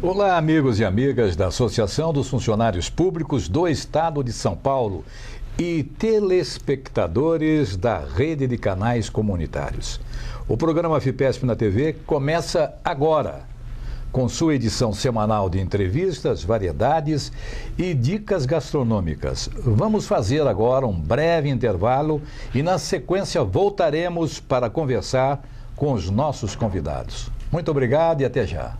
Olá, amigos e amigas da Associação dos Funcionários Públicos do Estado de São Paulo e telespectadores da rede de canais comunitários. O programa FIPESP na TV começa agora, com sua edição semanal de entrevistas, variedades e dicas gastronômicas. Vamos fazer agora um breve intervalo e, na sequência, voltaremos para conversar com os nossos convidados. Muito obrigado e até já.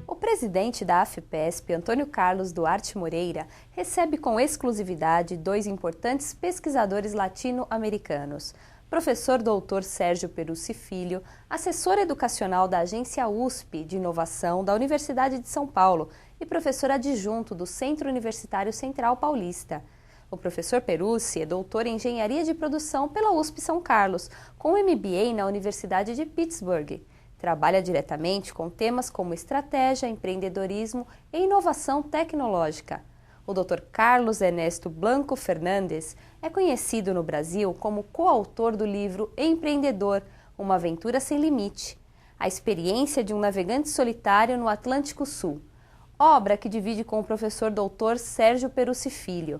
O presidente da AFPESP, Antônio Carlos Duarte Moreira, recebe com exclusividade dois importantes pesquisadores latino-americanos. Professor Dr. Sérgio Perucci Filho, assessor educacional da Agência USP de Inovação da Universidade de São Paulo e professor adjunto do Centro Universitário Central Paulista. O professor Perucci é doutor em Engenharia de Produção pela USP São Carlos, com MBA na Universidade de Pittsburgh. Trabalha diretamente com temas como estratégia, empreendedorismo e inovação tecnológica. O Dr. Carlos Ernesto Blanco Fernandes é conhecido no Brasil como coautor do livro Empreendedor, uma aventura sem limite, a experiência de um navegante solitário no Atlântico Sul, obra que divide com o professor Dr. Sérgio Perucci Filho.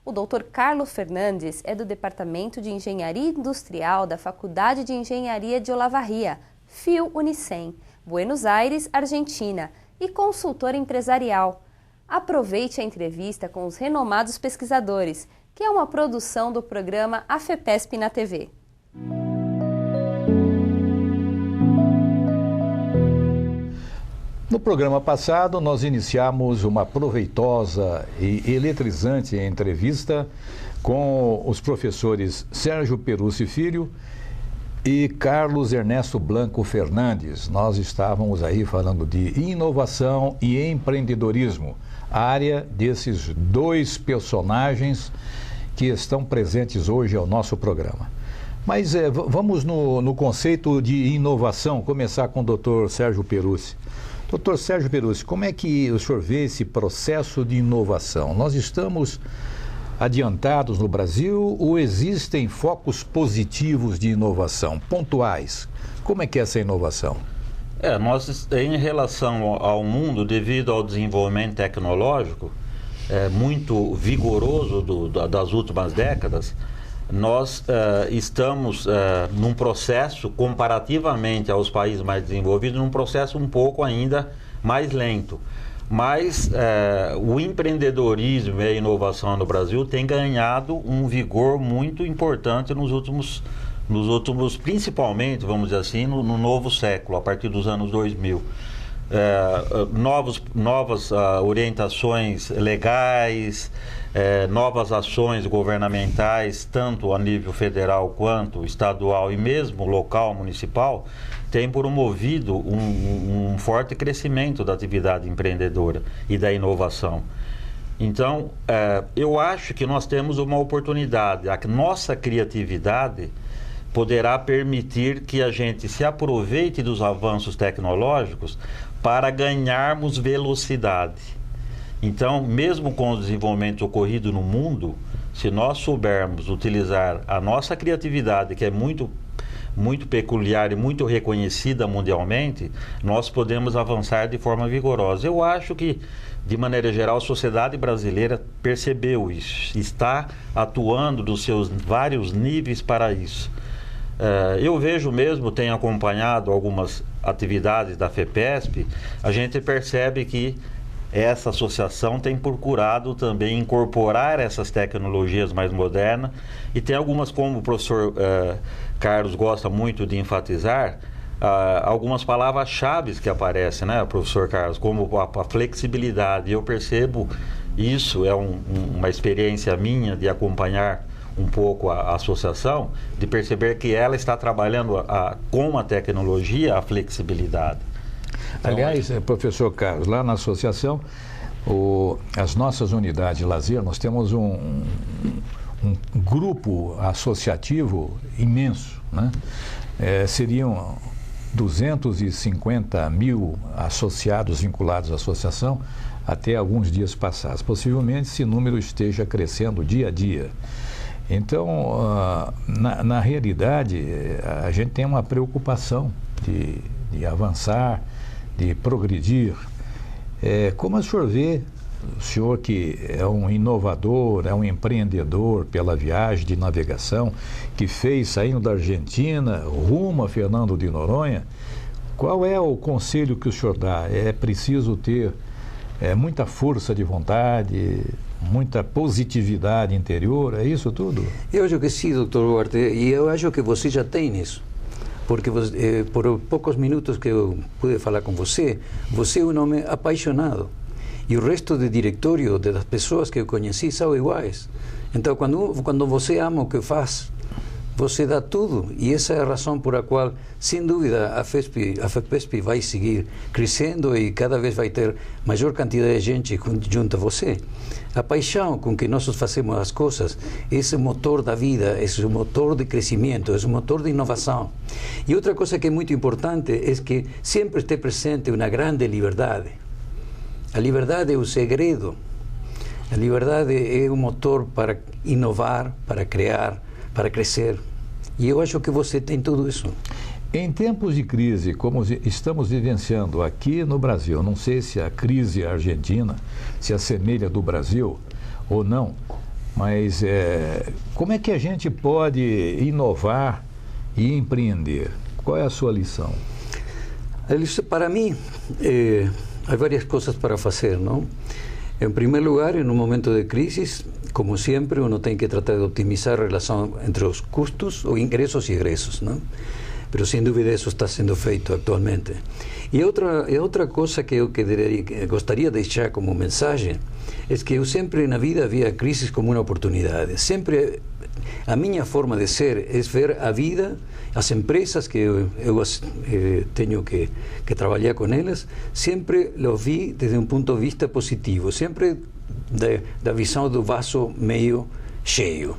O Dr. Carlos Fernandes é do Departamento de Engenharia Industrial da Faculdade de Engenharia de Olavarria, FIU-Unicem, Buenos Aires, Argentina, e consultor empresarial. Aproveite a entrevista com os renomados pesquisadores, que é uma produção do programa AFPESP na TV. No programa passado, nós iniciamos uma proveitosa e eletrizante entrevista com os professores Sérgio Perucci Filho e Carlos Ernesto Blanco Fernandes. Nós estávamos aí falando de inovação e empreendedorismo, área desses dois personagens que estão presentes hoje ao nosso programa. Mas vamos no conceito de inovação, começar com o Dr. Sérgio Perucci. Dr. Sérgio Perucci, como é que o senhor vê esse processo de inovação? Nós estamos adiantados no Brasil ou existem focos positivos de inovação, pontuais? Como é que é essa inovação? Nós, em relação ao mundo, devido ao desenvolvimento tecnológico muito vigoroso das últimas décadas, nós estamos num processo, comparativamente aos países mais desenvolvidos, num processo um pouco ainda mais lento. Mas o empreendedorismo e a inovação no Brasil tem ganhado um vigor muito importante nos últimos, principalmente, vamos dizer assim, no novo século, a partir dos anos 2000. Novas orientações legais, novas ações governamentais, tanto a nível federal quanto estadual e mesmo local, municipal, têm promovido um forte crescimento da atividade empreendedora e da inovação. Então, eu acho que nós temos uma oportunidade, a nossa criatividade poderá permitir que a gente se aproveite dos avanços tecnológicos para ganharmos velocidade. Então, mesmo com o desenvolvimento ocorrido no mundo, se nós soubermos utilizar a nossa criatividade, que é muito peculiar e muito reconhecida mundialmente, nós podemos avançar de forma vigorosa. Eu acho que, de maneira geral, a sociedade brasileira percebeu isso, está atuando dos seus vários níveis para isso. Eu vejo mesmo, tenho acompanhado algumas atividades da FEPESP, a gente percebe que essa associação tem procurado também incorporar essas tecnologias mais modernas e tem algumas, como o professor Carlos gosta muito de enfatizar, algumas palavras-chave que aparecem, né, professor Carlos, como a flexibilidade. Eu percebo isso, é uma experiência minha de acompanhar um pouco a associação, de perceber que ela está trabalhando com a tecnologia, a flexibilidade. Então, aliás, professor Carlos, lá na associação, as nossas unidades de lazer, nós temos um grupo associativo imenso, né? Seriam 250 mil associados vinculados à associação até alguns dias passados. Possivelmente esse número esteja crescendo dia a dia. Então, na realidade, a gente tem uma preocupação de avançar, de progredir. Como o senhor vê, o senhor que é um inovador, é um empreendedor pela viagem de navegação, que fez saindo da Argentina rumo a Fernando de Noronha, qual é o conselho que o senhor dá? É preciso ter muita força de vontade, muita positividade interior, é isso tudo? Eu acho que sim, doutor Duarte, e eu acho que você já tem isso. Porque por poucos minutos que eu pude falar com você, você é um homem apaixonado. E o resto do diretório, das pessoas que eu conheci, são iguais. Então, quando você ama o que faz, você dá tudo. E essa é a razão por a qual, sem dúvida, a FEPESP vai seguir crescendo e cada vez vai ter maior quantidade de gente junto a você. A paixão com que nós fazemos as coisas, esse é o motor da vida, esse é o motor de crescimento, esse é o motor de inovação. E outra coisa que é muito importante é que sempre esteja presente uma grande liberdade. A liberdade é o segredo. A liberdade é o motor para inovar, para criar, para crescer. E eu acho que você tem tudo isso. Em tempos de crise, como estamos vivenciando aqui no Brasil, não sei se a crise argentina se assemelha do Brasil ou não, mas como é que a gente pode inovar e empreender? Qual é a sua lição? Para mim, há várias coisas para fazer, não? Em primeiro lugar, em um momento de crise, como sempre, uno tem que tratar de optimizar a relação entre os custos, ou ingressos e egressos, não? Pero sem dúvida isso está sendo feito atualmente. E outra coisa que eu gostaria de deixar como mensagem é que eu sempre na vida via crises como uma oportunidade. Sempre a minha forma de ser é ver a vida, as empresas que eu tenho que trabalhar com elas, sempre lo vi desde um ponto de vista positivo, sempre da visão do vaso meio cheio.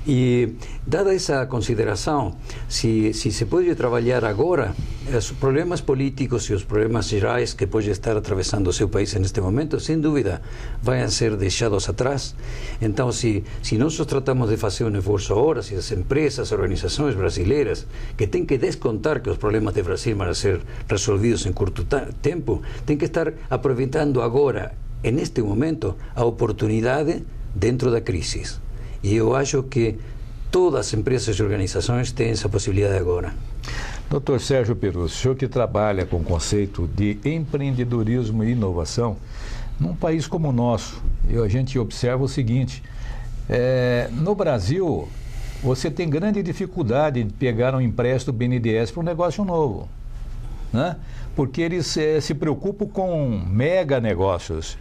E, dada essa consideração, se pode trabalhar agora, os problemas políticos e os problemas gerais que pode estar atravessando o seu país neste momento, sem dúvida, vão ser deixados atrás. Então, se nós tratamos de fazer um esforço agora, se as empresas, organizações brasileiras, que têm que descontar que os problemas do Brasil vão ser resolvidos em curto tempo, têm que estar aproveitando agora, neste momento, a oportunidade dentro da crise. E eu acho que todas as empresas e organizações têm essa possibilidade agora. Dr. Sérgio Perussi, o senhor que trabalha com o conceito de empreendedorismo e inovação, num país como o nosso, a gente observa o seguinte, no Brasil, você tem grande dificuldade em pegar um empréstimo do BNDES para um negócio novo, né? Porque eles se preocupam com mega negócios.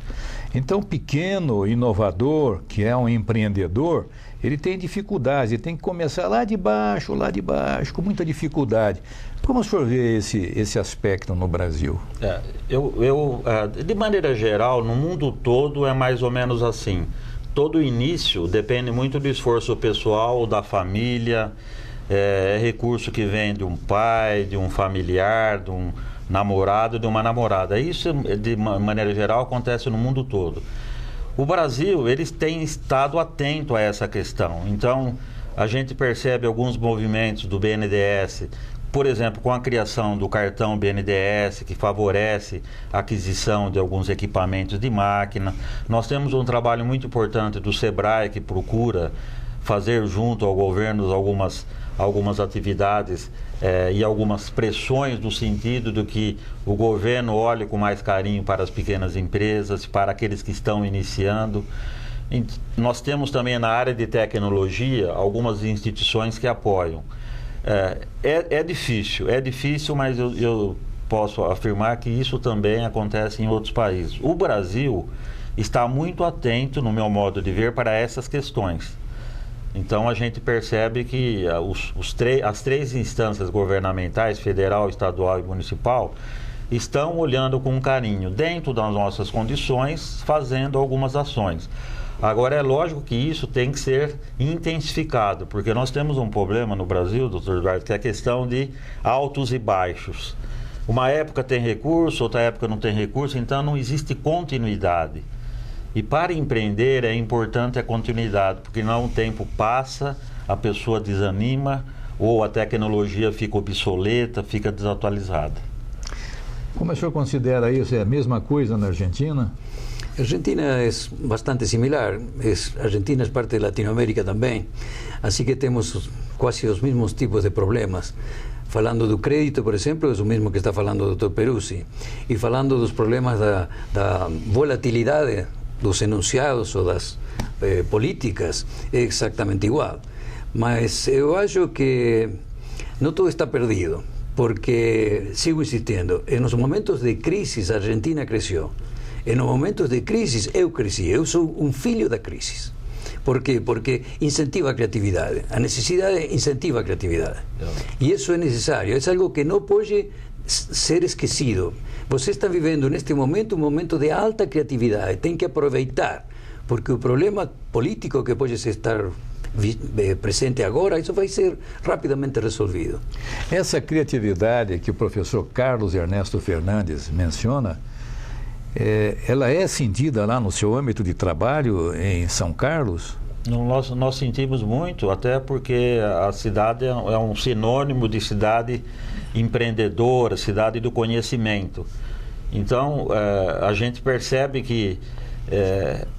Então, pequeno inovador, que é um empreendedor, ele tem dificuldade, ele tem que começar lá de baixo, com muita dificuldade. Como o senhor vê esse aspecto no Brasil? De maneira geral, no mundo todo é mais ou menos assim. Todo início depende muito do esforço pessoal, da família, recurso que vem de um pai, de um familiar, de um namorado, de uma namorada. Isso, de maneira geral, acontece no mundo todo. O Brasil, eles têm estado atento a essa questão. Então, a gente percebe alguns movimentos do BNDES, por exemplo, com a criação do cartão BNDES, que favorece a aquisição de alguns equipamentos de máquina. Nós temos um trabalho muito importante do SEBRAE, que procura fazer junto ao governo algumas atividades e algumas pressões no sentido de que o governo olhe com mais carinho para as pequenas empresas, para aqueles que estão iniciando. Nós temos também na área de tecnologia algumas instituições que apoiam. É difícil, mas eu posso afirmar que isso também acontece em outros países. O Brasil está muito atento, no meu modo de ver, para essas questões. Então, a gente percebe que as três instâncias governamentais, federal, estadual e municipal, estão olhando com carinho, dentro das nossas condições, fazendo algumas ações. Agora, é lógico que isso tem que ser intensificado, porque nós temos um problema no Brasil, doutor Eduardo, que é a questão de altos e baixos. Uma época tem recurso, outra época não tem recurso, então não existe continuidade. E para empreender é importante a continuidade, porque não o tempo passa, a pessoa desanima ou a tecnologia fica obsoleta, fica desatualizada. Como o senhor considera isso? É a mesma coisa na Argentina? Argentina es bastante similar. Argentina es parte de Latinoamérica también, así que tenemos casi los mismos tipos de problemas. Falando do crédito, por exemplo, é o mesmo que está falando o Dr. Peruzzi. E falando dos problemas da volatilidade dos enunciados ou das políticas, é exatamente igual. Mas eu acho que não tudo está perdido, porque, sigo insistindo, nos momentos de crise a Argentina cresceu. Nos momentos de crise eu cresci, eu sou um filho da crise. Por quê? Porque incentiva a criatividade. A necessidade incentiva a criatividade. E isso é necessário. É algo que não pode ser esquecido. Você está vivendo neste momento um momento de alta criatividade. Tem que aproveitar. Porque o problema político que pode estar presente agora, isso vai ser rapidamente resolvido. Essa criatividade que o professor Carlos Ernesto Fernandes menciona, ela é sentida lá no seu âmbito de trabalho em São Carlos? Nós sentimos muito, até porque a cidade é um sinônimo de cidade empreendedora, cidade do conhecimento. Então, a gente percebe que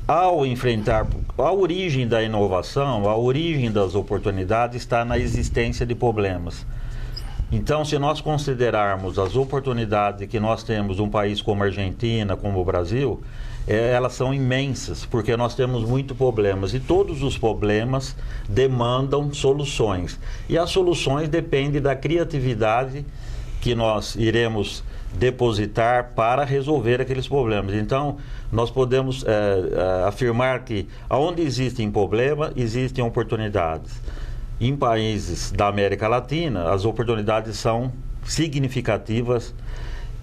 ao enfrentar a origem da inovação, a origem das oportunidades está na existência de problemas. Então, se nós considerarmos as oportunidades que nós temos num país como a Argentina, como o Brasil, elas são imensas, porque nós temos muitos problemas e todos os problemas demandam soluções. E as soluções dependem da criatividade que nós iremos depositar para resolver aqueles problemas. Então, nós podemos afirmar que onde existem problemas, existem oportunidades. Em países da América Latina, as oportunidades são significativas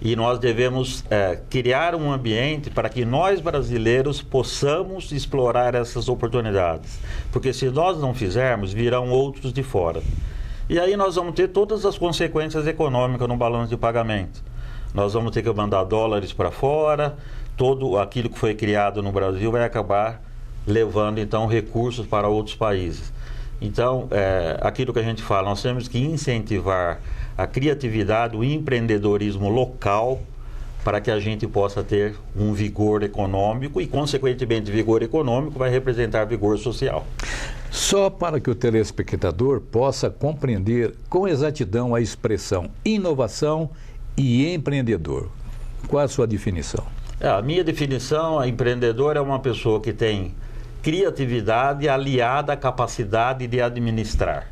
e nós devemos criar um ambiente para que nós brasileiros possamos explorar essas oportunidades. Porque se nós não fizermos, virão outros de fora. E aí nós vamos ter todas as consequências econômicas no balanço de pagamento. Nós vamos ter que mandar dólares para fora, todo aquilo que foi criado no Brasil vai acabar levando então recursos para outros países. Então, aquilo que a gente fala, nós temos que incentivar a criatividade, o empreendedorismo local, para que a gente possa ter um vigor econômico e, consequentemente, vigor econômico vai representar vigor social. Só para que o telespectador possa compreender com exatidão a expressão inovação e empreendedor. Qual a sua definição? A minha definição, a empreendedor é uma pessoa que tem criatividade aliada à capacidade de administrar.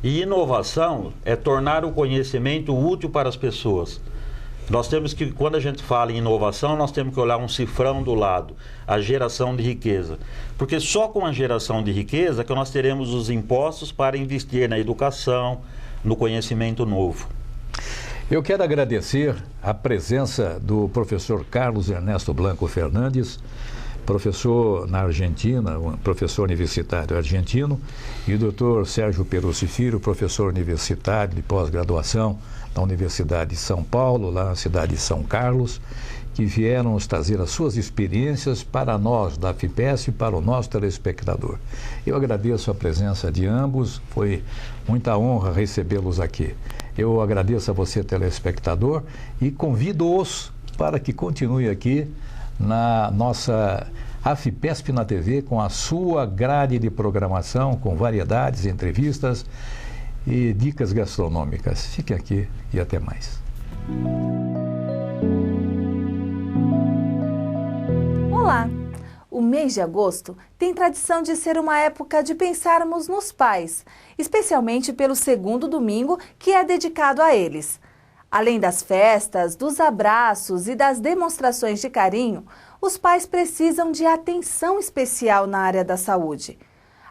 E inovação é tornar o conhecimento útil para as pessoas. Nós temos que, quando a gente fala em inovação, nós temos que olhar um cifrão do lado, a geração de riqueza. Porque só com a geração de riqueza que nós teremos os impostos para investir na educação, no conhecimento novo. Eu quero agradecer a presença do professor Carlos Ernesto Blanco Fernandes, professor na Argentina, um professor universitário argentino, e o Dr. Sérgio Peruzzi Filho, professor universitário de pós-graduação na Universidade de São Paulo, lá na cidade de São Carlos, que vieram nos trazer as suas experiências para nós da FIPESP e para o nosso telespectador. Eu agradeço a presença de ambos, foi muita honra recebê-los aqui. Eu agradeço a você, telespectador, e convido-os para que continue aqui na nossa AFIPESP na TV, com a sua grade de programação, com variedades, entrevistas e dicas gastronômicas. Fique aqui e até mais. Olá! O mês de agosto tem tradição de ser uma época de pensarmos nos pais, especialmente pelo segundo domingo que é dedicado a eles. Além das festas, dos abraços e das demonstrações de carinho, os pais precisam de atenção especial na área da saúde.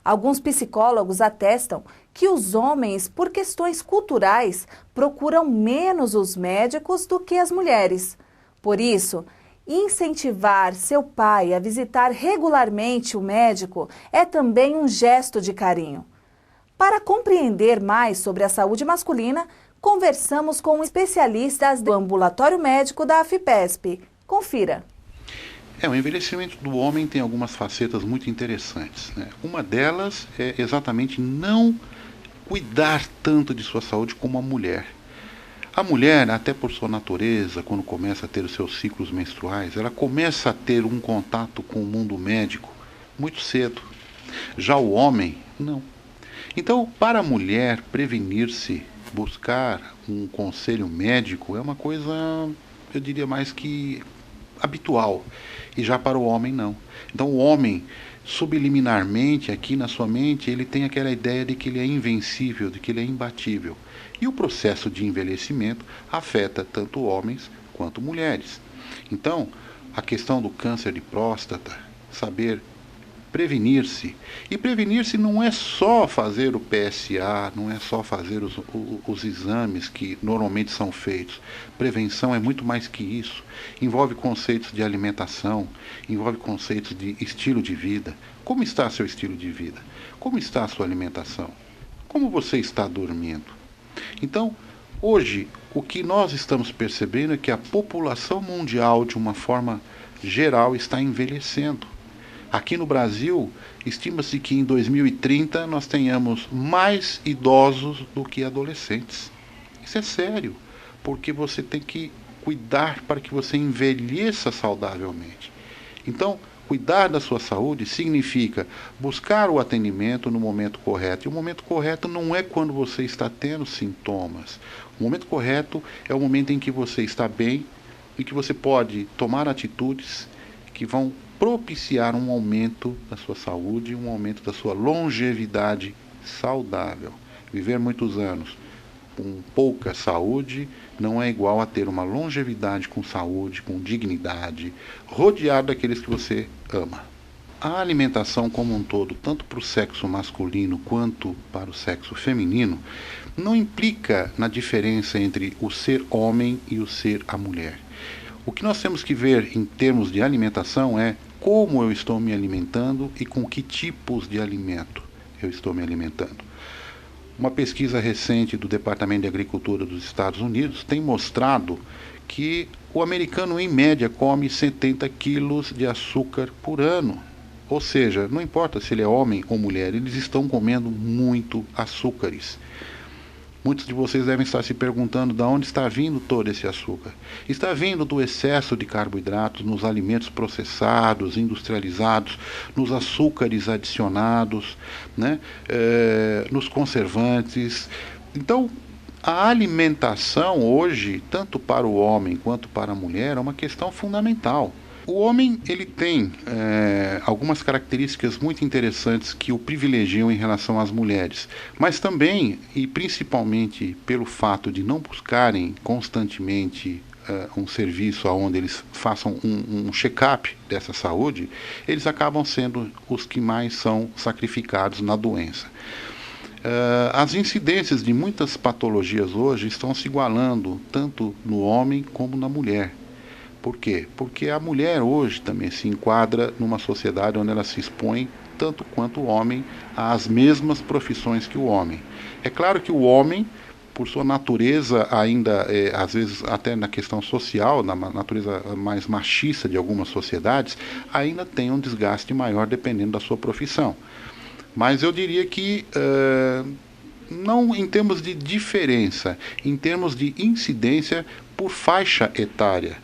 Alguns psicólogos atestam que os homens, por questões culturais, procuram menos os médicos do que as mulheres. Por isso, incentivar seu pai a visitar regularmente o médico é também um gesto de carinho. Para compreender mais sobre a saúde masculina, conversamos com especialistas do ambulatório médico da AFIPESP. Confira. O envelhecimento do homem tem algumas facetas muito interessantes, né? Uma delas é exatamente não cuidar tanto de sua saúde como a mulher. A mulher, até por sua natureza, quando começa a ter os seus ciclos menstruais, ela começa a ter um contato com o mundo médico muito cedo. Já o homem, não. Então, para a mulher prevenir-se, buscar um conselho médico é uma coisa, eu diria, mais que habitual. E já para o homem, não. Então, o homem, subliminarmente, aqui na sua mente, ele tem aquela ideia de que ele é invencível, de que ele é imbatível. E o processo de envelhecimento afeta tanto homens quanto mulheres. Então, a questão do câncer de próstata, saber prevenir-se. E prevenir-se não é só fazer o PSA, não é só fazer os exames que normalmente são feitos. Prevenção é muito mais que isso. Envolve conceitos de alimentação, envolve conceitos de estilo de vida. Como está seu estilo de vida? Como está a sua alimentação? Como você está dormindo? Então, hoje, o que nós estamos percebendo é que a população mundial, de uma forma geral, está envelhecendo. Aqui no Brasil, estima-se que em 2030 nós tenhamos mais idosos do que adolescentes. Isso é sério, porque você tem que cuidar para que você envelheça saudavelmente. Então, cuidar da sua saúde significa buscar o atendimento no momento correto. E o momento correto não é quando você está tendo sintomas. O momento correto é o momento em que você está bem e que você pode tomar atitudes que vão propiciar um aumento da sua saúde, um aumento da sua longevidade saudável. Viver muitos anos com pouca saúde não é igual a ter uma longevidade com saúde, com dignidade, rodeado daqueles que você ama. A alimentação como um todo, tanto para o sexo masculino quanto para o sexo feminino, não implica na diferença entre o ser homem e o ser a mulher. O que nós temos que ver em termos de alimentação é como eu estou me alimentando e com que tipos de alimento eu estou me alimentando. Uma pesquisa recente do Departamento de Agricultura dos Estados Unidos tem mostrado que o americano, em média, come 70 quilos de açúcar por ano. Ou seja, não importa se ele é homem ou mulher, eles estão comendo muito açúcares. Muitos de vocês devem estar se perguntando de onde está vindo todo esse açúcar. Está vindo do excesso de carboidratos nos alimentos processados, industrializados, nos açúcares adicionados, né? Nos conservantes. Então, a alimentação hoje, tanto para o homem quanto para a mulher, é uma questão fundamental. O homem ele tem algumas características muito interessantes que o privilegiam em relação às mulheres, mas também e principalmente pelo fato de não buscarem constantemente um serviço onde eles façam um check-up dessa saúde, eles acabam sendo os que mais são sacrificados na doença. As incidências de muitas patologias hoje estão se igualando tanto no homem como na mulher. Por quê? Porque a mulher hoje também se enquadra numa sociedade onde ela se expõe, tanto quanto o homem, às mesmas profissões que o homem. É claro que o homem, por sua natureza ainda, às vezes até na questão social, na natureza mais machista de algumas sociedades, ainda tem um desgaste maior dependendo da sua profissão. Mas eu diria que, não em termos de diferença, em termos de incidência por faixa etária.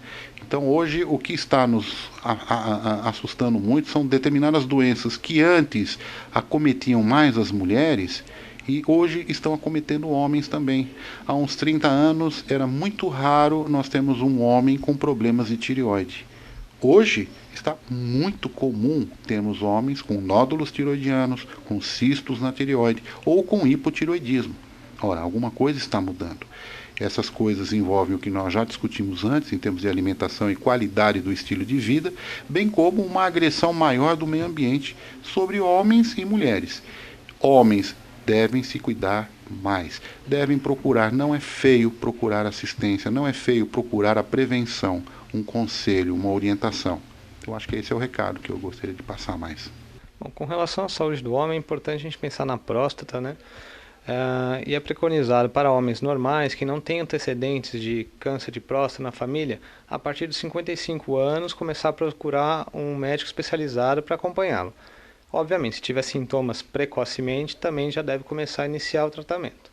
Então, hoje, o que está nos assustando muito são determinadas doenças que antes acometiam mais as mulheres e hoje estão acometendo homens também. Há uns 30 anos, era muito raro nós termos um homem com problemas de tireoide. Hoje, está muito comum termos homens com nódulos tiroidianos, com cistos na tireoide ou com hipotireoidismo. Ora, alguma coisa está mudando. Essas coisas envolvem o que nós já discutimos antes, em termos de alimentação e qualidade do estilo de vida, bem como uma agressão maior do meio ambiente sobre homens e mulheres. Homens devem se cuidar mais, devem procurar, não é feio procurar assistência, não é feio procurar a prevenção, um conselho, uma orientação. Eu acho que esse é o recado que eu gostaria de passar mais. Bom, com relação à saúde do homem, é importante a gente pensar na próstata, né? E é preconizado para homens normais que não têm antecedentes de câncer de próstata na família, a partir dos 55 anos, começar a procurar um médico especializado para acompanhá-lo. Obviamente, se tiver sintomas precocemente, também já deve começar a iniciar o tratamento.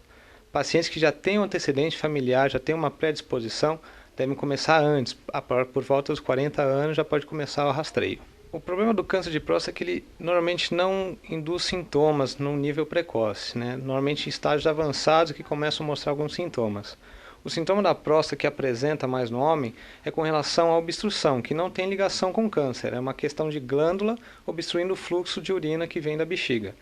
Pacientes que já têm um antecedente familiar, já têm uma predisposição, devem começar antes, por volta dos 40 anos já pode começar o rastreio. O problema do câncer de próstata é que ele normalmente não induz sintomas num nível precoce, né? Normalmente em estágios avançados que começam a mostrar alguns sintomas. O sintoma da próstata que apresenta mais no homem é com relação à obstrução, que não tem ligação com câncer, é uma questão de glândula obstruindo o fluxo de urina que vem da bexiga.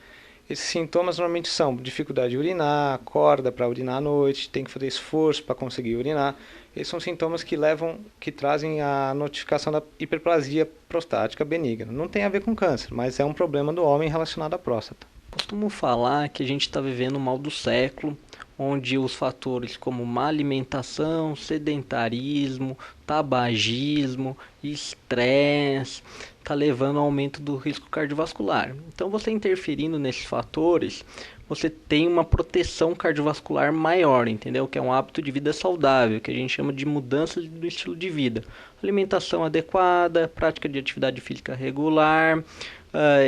Esses sintomas normalmente são dificuldade de urinar, acorda para urinar à noite, tem que fazer esforço para conseguir urinar. Esses são sintomas que trazem a notificação da hiperplasia prostática benigna. Não tem a ver com câncer, mas é um problema do homem relacionado à próstata. Costumo falar que a gente está vivendo o mal do século, onde os fatores como má alimentação, sedentarismo, tabagismo, estresse, está levando ao aumento do risco cardiovascular. Então, você interferindo nesses fatores, você tem uma proteção cardiovascular maior, entendeu? Que é um hábito de vida saudável, que a gente chama de mudança do estilo de vida. Alimentação adequada, prática de atividade física regular,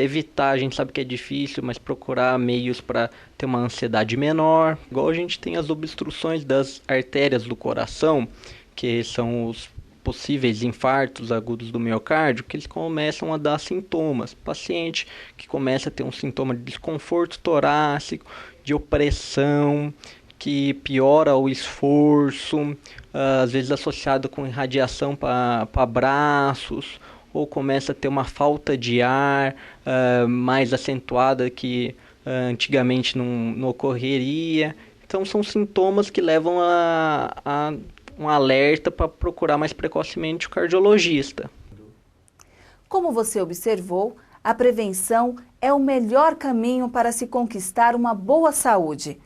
evitar, a gente sabe que é difícil, mas procurar meios para ter uma ansiedade menor. Igual a gente tem as obstruções das artérias do coração, que são os possíveis infartos agudos do miocárdio, que eles começam a dar sintomas. Paciente que começa a ter um sintoma de desconforto torácico, de opressão, que piora o esforço, às vezes associado com irradiação para braços, ou começa a ter uma falta de ar mais acentuada que antigamente não ocorreria. Então são sintomas que levam a um alerta para procurar mais precocemente o cardiologista. Como você observou, a prevenção é o melhor caminho para se conquistar uma boa saúde.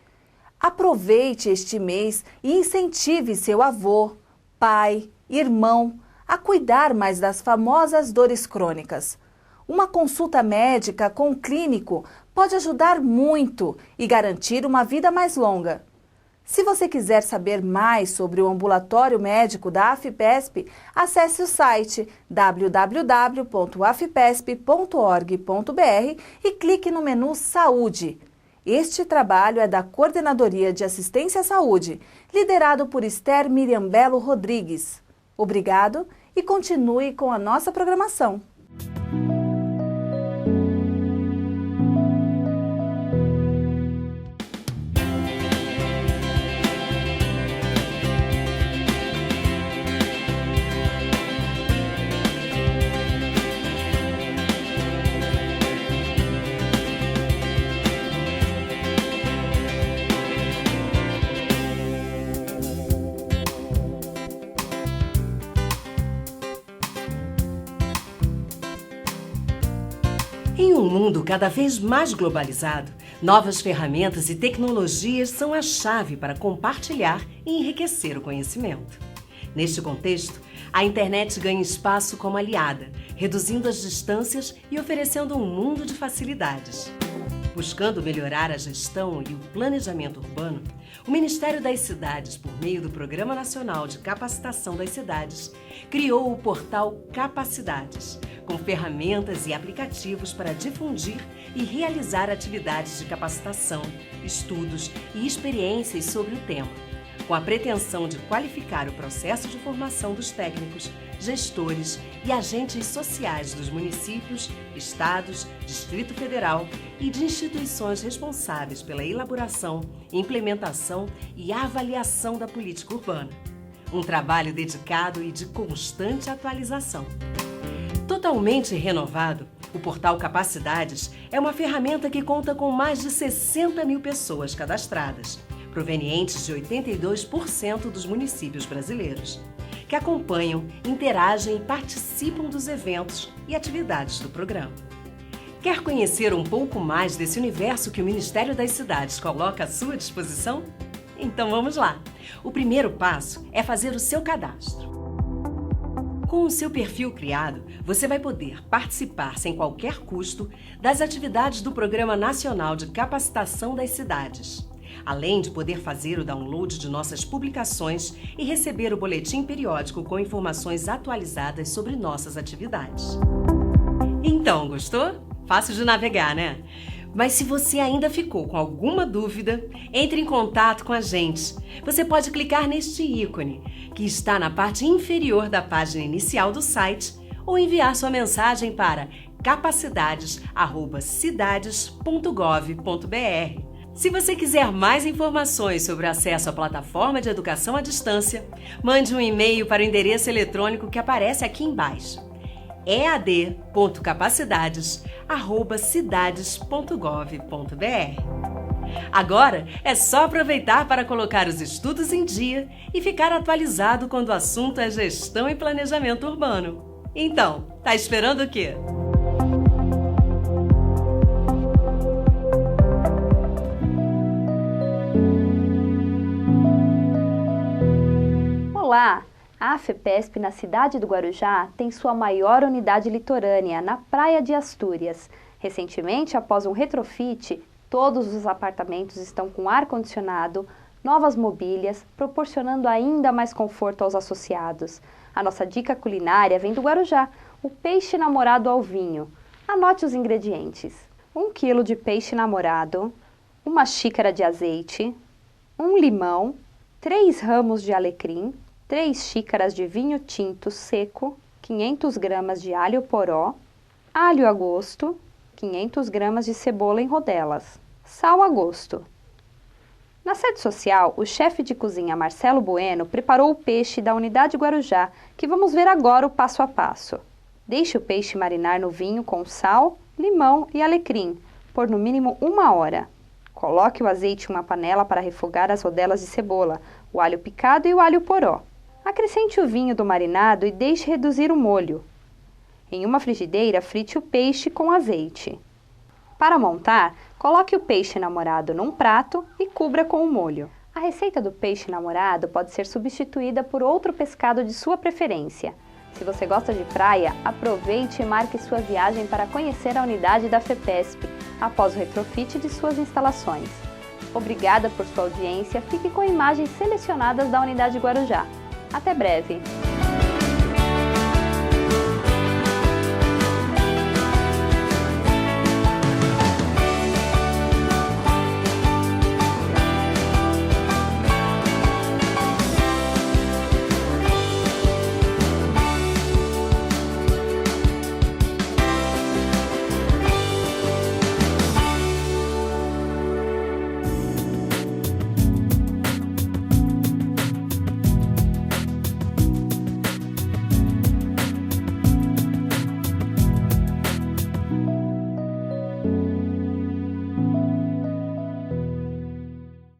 Aproveite este mês e incentive seu avô, pai, irmão a cuidar mais das famosas dores crônicas. Uma consulta médica com um clínico pode ajudar muito e garantir uma vida mais longa. Se você quiser saber mais sobre o ambulatório médico da AFPESP, acesse o site www.afpesp.org.br e clique no menu Saúde. Este trabalho é da Coordenadoria de Assistência à Saúde, liderado por Esther Miriam Belo Rodrigues. Obrigado e continue com a nossa programação. Em um mundo cada vez mais globalizado, novas ferramentas e tecnologias são a chave para compartilhar e enriquecer o conhecimento. Neste contexto, a internet ganha espaço como aliada, reduzindo as distâncias e oferecendo um mundo de facilidades. Buscando melhorar a gestão e o planejamento urbano, o Ministério das Cidades, por meio do Programa Nacional de Capacitação das Cidades, criou o portal Capacidades, com ferramentas e aplicativos para difundir e realizar atividades de capacitação, estudos e experiências sobre o tema, com a pretensão de qualificar o processo de formação dos técnicos, gestores e agentes sociais dos municípios, estados, Distrito Federal e de instituições responsáveis pela elaboração, implementação e avaliação da política urbana. Um trabalho dedicado e de constante atualização. Totalmente renovado, o portal Capacidades é uma ferramenta que conta com mais de 60 mil pessoas cadastradas, provenientes de 82% dos municípios brasileiros, que acompanham, interagem e participam dos eventos e atividades do programa. Quer conhecer um pouco mais desse universo que o Ministério das Cidades coloca à sua disposição? Então vamos lá! O primeiro passo é fazer o seu cadastro. Com o seu perfil criado, você vai poder participar sem qualquer custo das atividades do Programa Nacional de Capacitação das Cidades, além de poder fazer o download de nossas publicações e receber o boletim periódico com informações atualizadas sobre nossas atividades. Então, gostou? Fácil de navegar, né? Mas se você ainda ficou com alguma dúvida, entre em contato com a gente. Você pode clicar neste ícone, que está na parte inferior da página inicial do site, ou enviar sua mensagem para capacidades@cidades.gov.br. Se você quiser mais informações sobre o acesso à plataforma de educação à distância, mande um e-mail para o endereço eletrônico que aparece aqui embaixo. ead.capacidades@cidades.gov.br. Agora é só aproveitar para colocar os estudos em dia e ficar atualizado quando o assunto é gestão e planejamento urbano. Então, tá esperando o quê? Olá! A AFPESP, na cidade do Guarujá, tem sua maior unidade litorânea, na Praia de Astúrias. Recentemente, após um retrofit, todos os apartamentos estão com ar-condicionado, novas mobílias, proporcionando ainda mais conforto aos associados. A nossa dica culinária vem do Guarujá, o peixe namorado ao vinho. Anote os ingredientes: 1 kg de peixe namorado, 1 xícara de azeite, 1 limão, 3 ramos de alecrim, 3 xícaras de vinho tinto seco, 500 gramas de alho poró, alho a gosto, 500 gramas de cebola em rodelas, sal a gosto. Na sede social, o chefe de cozinha Marcelo Bueno preparou o peixe da unidade Guarujá, que vamos ver agora o passo a passo. Deixe o peixe marinar no vinho com sal, limão e alecrim, por no mínimo 1 hora. Coloque o azeite em uma panela para refogar as rodelas de cebola, o alho picado e o alho poró. Acrescente o vinho do marinado e deixe reduzir o molho. Em uma frigideira, frite o peixe com azeite. Para montar, coloque o peixe namorado num prato e cubra com o molho. A receita do peixe namorado pode ser substituída por outro pescado de sua preferência. Se você gosta de praia, aproveite e marque sua viagem para conhecer a unidade da AFPESP após o retrofit de suas instalações. Obrigada por sua audiência. Fique com imagens selecionadas da unidade Guarujá. Até breve!